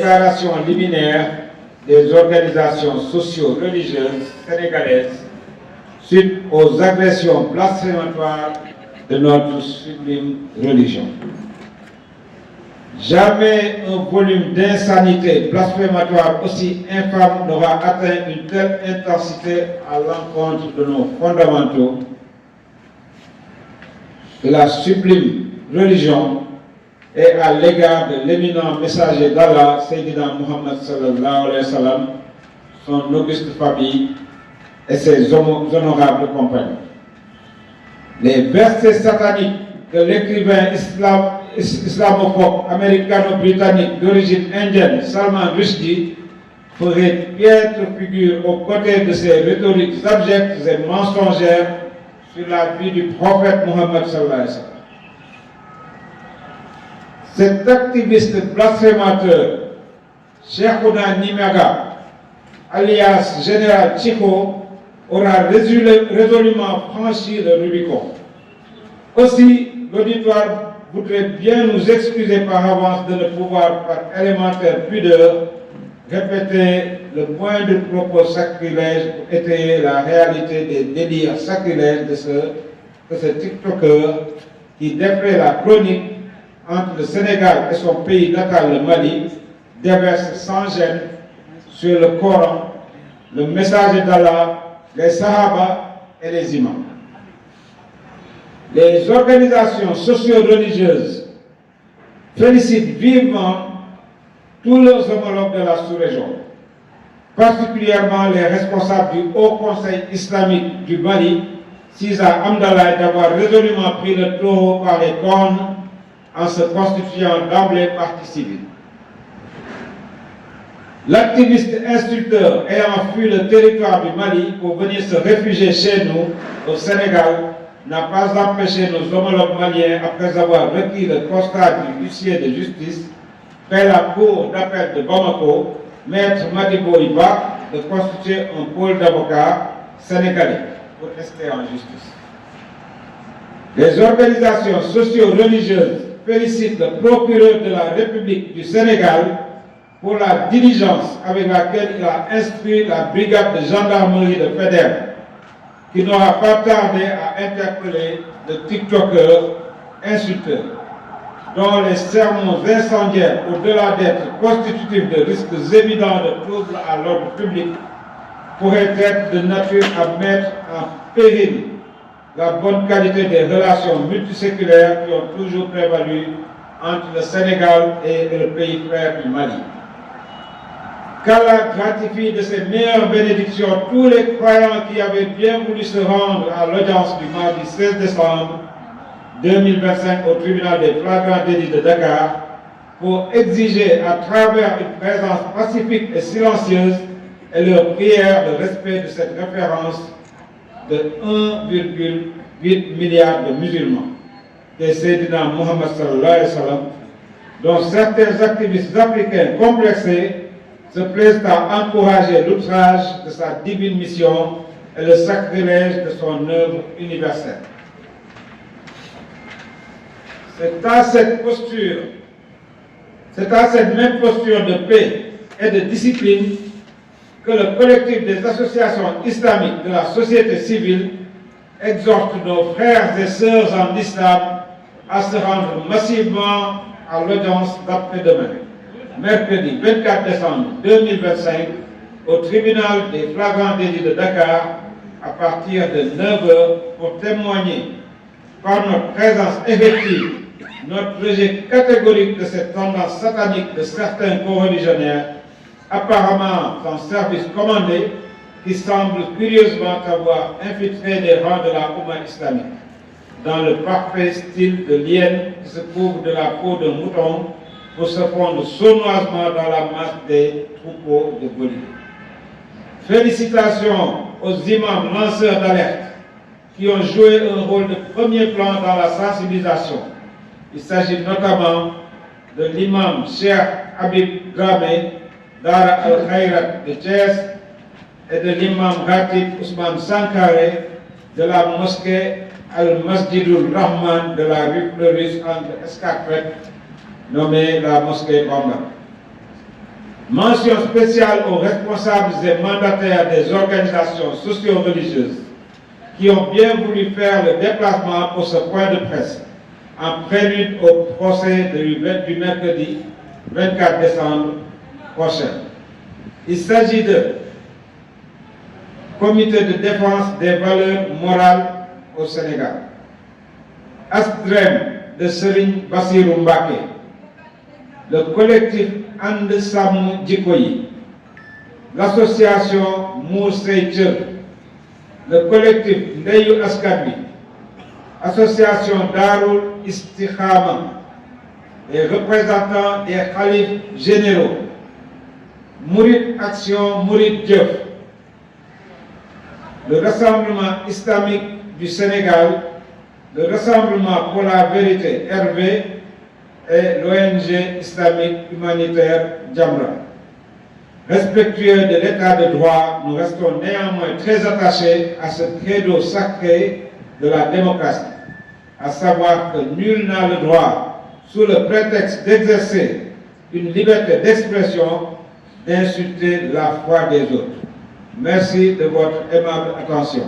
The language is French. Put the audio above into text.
déclaration liminaire des organisations socio-religieuses sénégalaises suite aux agressions blasphématoires de notre sublime religion. Jamais un volume d'insanité blasphématoire aussi infâme n'aura atteint une telle intensité à l'encontre de nos fondamentaux, de la sublime religion et à l'égard de l'éminent messager d'Allah, Sayyidina Muhammad sallallahu alayhi wa sallam, son auguste famille et ses honorables compagnons. Les versets sataniques de l'écrivain islamophobe américano-britannique d'origine indienne Salman Rushdie feraient piètre figure aux côtés de ces rhétoriques abjectes et mensongères sur la vie du prophète Muhammad sallallahu alayhi wa sallam. Cet activiste blasphémateur, Cheikhouna Nimaga, alias Général Chico, aura résolument franchi le Rubicon. Aussi, l'auditoire voudrait bien nous excuser par avance de ne pouvoir, par élémentaire pudeur, répéter le point de propos sacrilège pour étayer la réalité des délires sacrilèges de ce TikToker qui, d'après la chronique entre le Sénégal et son pays natal, le Mali, déverse sans gêne sur le Coran, le message d'Allah, les Sahaba et les imams. Les organisations socio-religieuses félicitent vivement tous leurs homologues de la sous-région, particulièrement les responsables du Haut Conseil islamique du Mali, Sisa Amdallah, d'avoir résolument pris le taureau par les cornes en se constituant d'emblée partie civile. L'activiste instructeur ayant fui le territoire du Mali pour venir se réfugier chez nous, au Sénégal, n'a pas empêché nos homologues maliens, après avoir requis le constat du huissier de justice, fait la cour d'appel de Bamako, Maître Madibo Iba, de constituer un pôle d'avocats sénégalais pour rester en justice. Les organisations socio-religieuses félicitent le procureur de la République du Sénégal pour la diligence avec laquelle il a instruit la brigade de gendarmerie de Fédère, qui n'aura pas tardé à interpeller le TikToker insulteur, dont les sermons incendiaires, au-delà d'être constitutifs de risques évidents de troubles à l'ordre public, pourraient être de nature à mettre en péril la bonne qualité des relations multiséculaires qui ont toujours prévalu entre le Sénégal et le pays frère du Mali. Qu'Allah gratifie de ses meilleures bénédictions tous les croyants qui avaient bien voulu se rendre à l'audience du mardi 16 décembre 2025 au tribunal des flagrants délits de Dakar pour exiger à travers une présence pacifique et silencieuse et leur prière de respect de cette référence de 1,8 milliard de musulmans, des Sayyidina Muhammad sallallahu alayhi wa sallam, dont certains activistes africains complexés se plaisent à encourager l'outrage de sa divine mission et le sacrilège de son œuvre universelle. C'est à cette même posture de paix et de discipline que le collectif des associations islamiques de la société civile exhorte nos frères et sœurs en islam à se rendre massivement à l'audience d'après-demain, mercredi 24 décembre 2025, au tribunal des flagrants délits de Dakar à partir de 9 h pour témoigner par notre présence effective notre rejet catégorique de cette tendance satanique de certains coreligionnaires apparemment en service commandé qui semblent curieusement avoir infiltré les rangs de la Oumma islamique dans le parfait style de l'hyène qui se couvre de la peau de mouton pour se fondre sournoisement dans la masse des troupeaux de Bolivie. Félicitations aux imams lanceurs d'alerte qui ont joué un rôle de premier plan dans la sensibilisation. Il s'agit notamment de l'imam Cheikh Habib Dramé d'Ara al-Khayrat de Thiès et de l'imam Ratib Ousmane Sankare de la mosquée Al-Masjidul Rahman de la rue Fleuris entre Escarpette, nommée la mosquée Bamba. Mention spéciale aux responsables et mandataires des organisations socio-religieuses qui ont bien voulu faire le déplacement pour ce point de presse en prélude au procès du mercredi 24 décembre prochain. Il s'agit de Comité de défense des valeurs morales au Sénégal, ASDREM de Serigne Bassirou Mbacké, le collectif And Sam Djikoyi, l'association Mour Sey Thieur, le collectif Ndeyu Askan Wi, association Darul Istikhama, les représentants des khalifes généraux, Mourid Action Mourid Dieuf, le Rassemblement islamique du Sénégal, le Rassemblement pour la vérité RV et l'ONG islamique humanitaire Jamra. Respectueux de l'état de droit, nous restons néanmoins très attachés à ce credo sacré de la démocratie, à savoir que nul n'a le droit, sous le prétexte d'exercer une liberté d'expression, d'insulter la foi des autres. Merci de votre aimable attention.